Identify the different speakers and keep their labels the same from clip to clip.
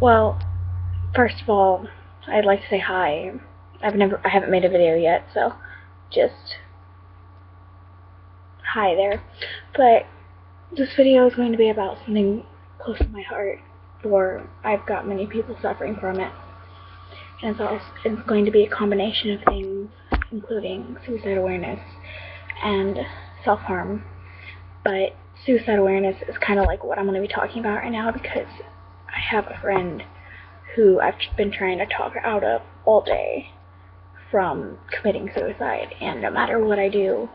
Speaker 1: Well, first of all, I'd like to say hi. I haven't made a video yet, so just hi there. But this video is going to be about something close to my heart, or I've got many people suffering from it. And it's going to be a combination of things, including suicide awareness and self-harm. But suicide awareness is kind of like what I'm going to be talking about right now, because I have a friend who I've been trying to talk out of all day from committing suicide, and no matter what I do,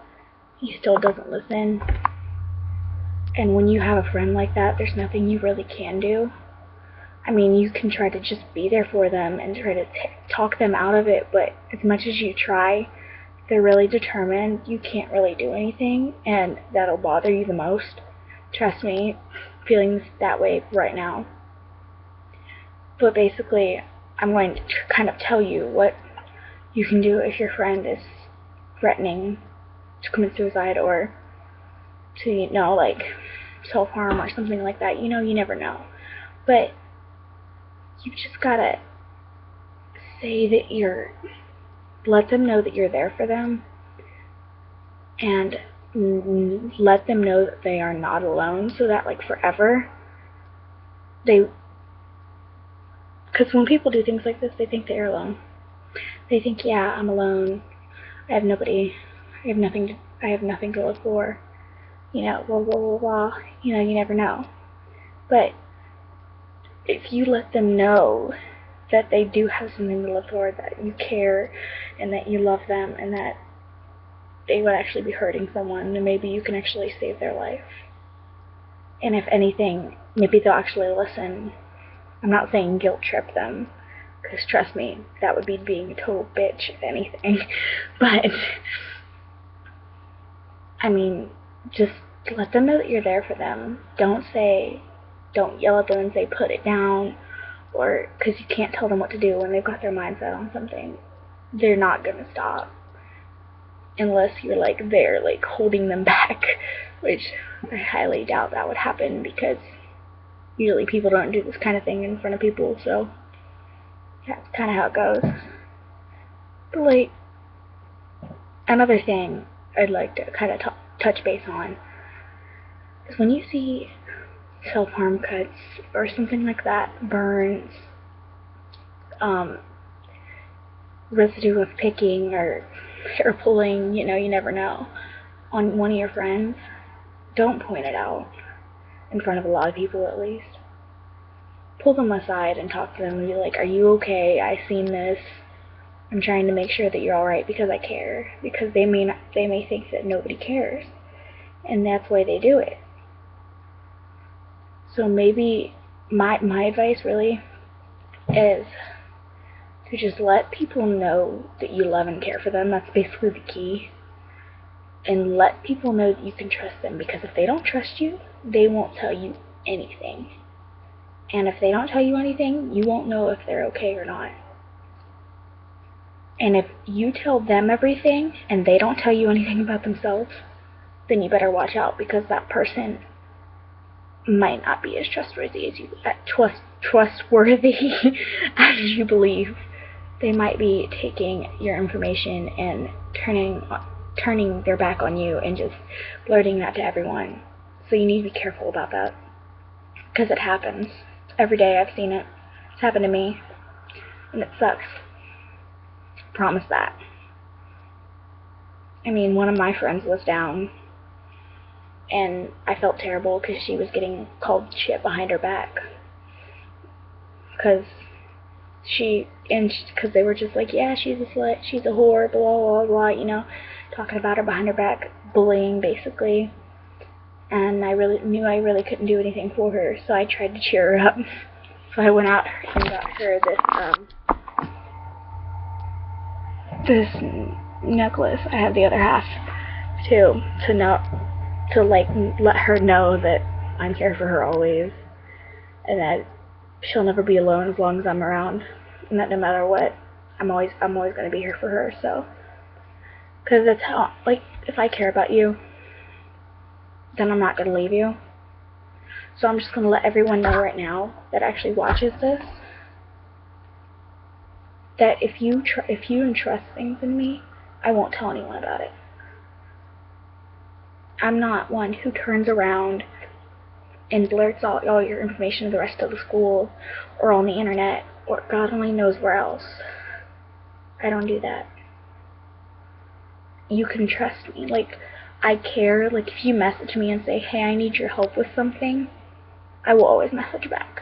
Speaker 1: he still doesn't listen. And when you have a friend like that, there's nothing you really can do. I mean, you can try to just be there for them and try to talk them out of it, but as much as you try, if they're really determined, you can't really do anything, and that'll bother you the most. Trust me, feeling that way right now. But basically, I'm going to kind of tell you what you can do if your friend is threatening to commit suicide or to, like, self-harm or something like that. You never know. But you just gotta say that let them know that you're there for them, and let them know that they are not alone, so that, like, forever, because when people do things like this, they think they're alone. They think, yeah, I'm alone, I have nobody, I have nothing to live for, blah, blah, blah, blah, you never know. But if you let them know that they do have something to live for, that you care, and that you love them, and that they would actually be hurting someone, then maybe you can actually save their life. And if anything, maybe they'll actually listen. I'm not saying guilt trip them, because trust me, that would be being a total bitch, if anything. But, I mean, just let them know that you're there for them. Don't yell at them and say, put it down, or, because you can't tell them what to do when they've got their mind set on something. They're not going to stop. Unless you're, like, there, like, holding them back, which I highly doubt that would happen, because usually people don't do this kind of thing in front of people, so that's kind of how it goes. But, like, another thing I'd like to kind of touch base on is when you see self-harm cuts or something like that, burns, residue of picking or hair pulling, you never know, on one of your friends, don't point it out in front of a lot of people, at least. Pull them aside and talk to them and be like, are you okay? I've seen this. I'm trying to make sure that you're alright because I care. Because they may think that nobody cares, and that's why they do it. So maybe my advice really is to just let people know that you love and care for them. That's basically the key. And let people know that you can trust them, because if they don't trust you, they won't tell you anything. And if they don't tell you anything, you won't know if they're okay or not. And if you tell them everything and they don't tell you anything about themselves, then you better watch out, because that person might not be as trustworthy as as you believe. They might be taking your information and turning their back on you and just blurting that to everyone. So you need to be careful about that, because it happens every day. I've seen it. It's happened to me, and it sucks. Promise that. I mean, one of my friends was down, and I felt terrible because she was getting called shit behind her back, because they were just like, yeah, she's a slut, she's a whore, blah, blah, blah, talking about her behind her back, bullying, basically. And I really knew I really couldn't do anything for her, so I tried to cheer her up. So I went out and got her this necklace. I have the other half too, to let her know that I'm here for her always, and that she'll never be alone as long as I'm around, and that no matter what, I'm always going to be here for her. So, because that's how, like, if I care about you, then I'm not going to leave you. So I'm just going to let everyone know right now that actually watches this, that if you entrust things in me, I won't tell anyone about it. I'm not one who turns around and blurts out all your information to the rest of the school or on the internet or God only knows where else. I don't do that. You can trust me. Like, I care. Like, if you message me and say, hey, I need your help with something, I will always message back.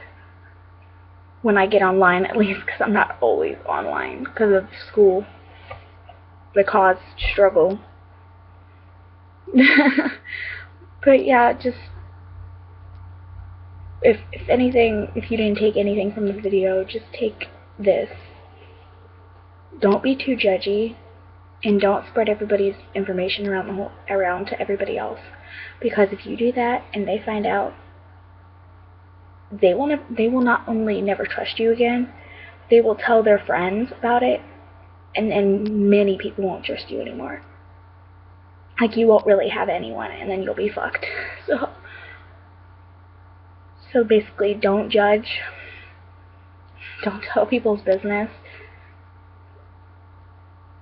Speaker 1: When I get online, at least, because I'm not always online because of school, the cause, struggle. But yeah, just, if anything, if you didn't take anything from this video, just take this. Don't be too judgy, and don't spread everybody's information around to everybody else, because if you do that and they find out, they will not only never trust you again, they will tell their friends about it, and many people won't trust you anymore. Like, you won't really have anyone, and then you'll be fucked. So basically, don't judge. Don't tell people's business.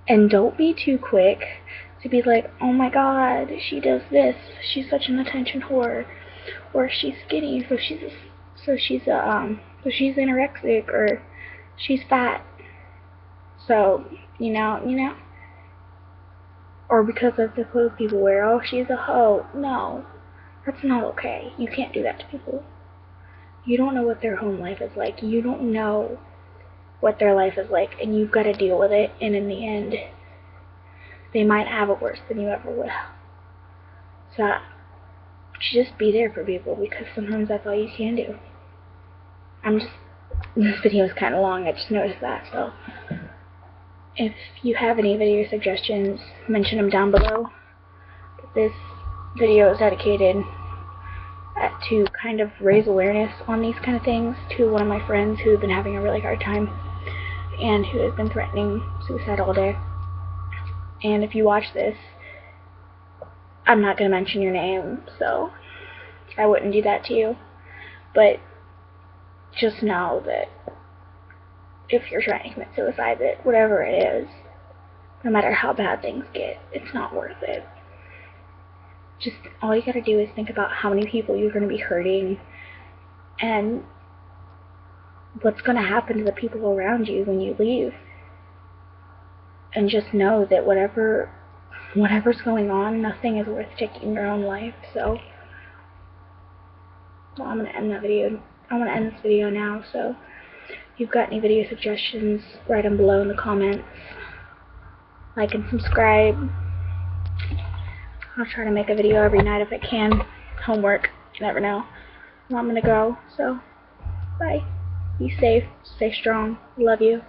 Speaker 1: And don't be too quick to be like, oh my god, she does this, she's such an attention whore, or she's skinny, so she's anorexic, or she's fat. So, you know, or because of the clothes people wear, oh, she's a hoe. No, that's not okay. You can't do that to people. You don't know what their home life is like. You don't know what their life is like, and you've got to deal with it, and in the end, they might have it worse than you ever will. So, just be there for people, because sometimes that's all you can do. This video is kind of long, I just noticed that, so if you have any video suggestions, mention them down below. This video is dedicated to kind of raise awareness on these kind of things to one of my friends who's been having a really hard time and who has been threatening suicide all day. And if you watch this, I'm not going to mention your name, so I wouldn't do that to you. But just know that if you're trying to commit suicide, that whatever it is, no matter how bad things get, it's not worth it. Just all you gotta do is think about how many people you're gonna be hurting and what's gonna happen to the people around you when you leave. And just know that whatever's going on, nothing is worth taking your own life. So, well, I'm gonna end this video now. So, if you've got any video suggestions, write them below in the comments. Like and subscribe. I'll try to make a video every night if I can. Homework, you never know where I'm gonna go. So, bye. Be safe, stay strong, love you.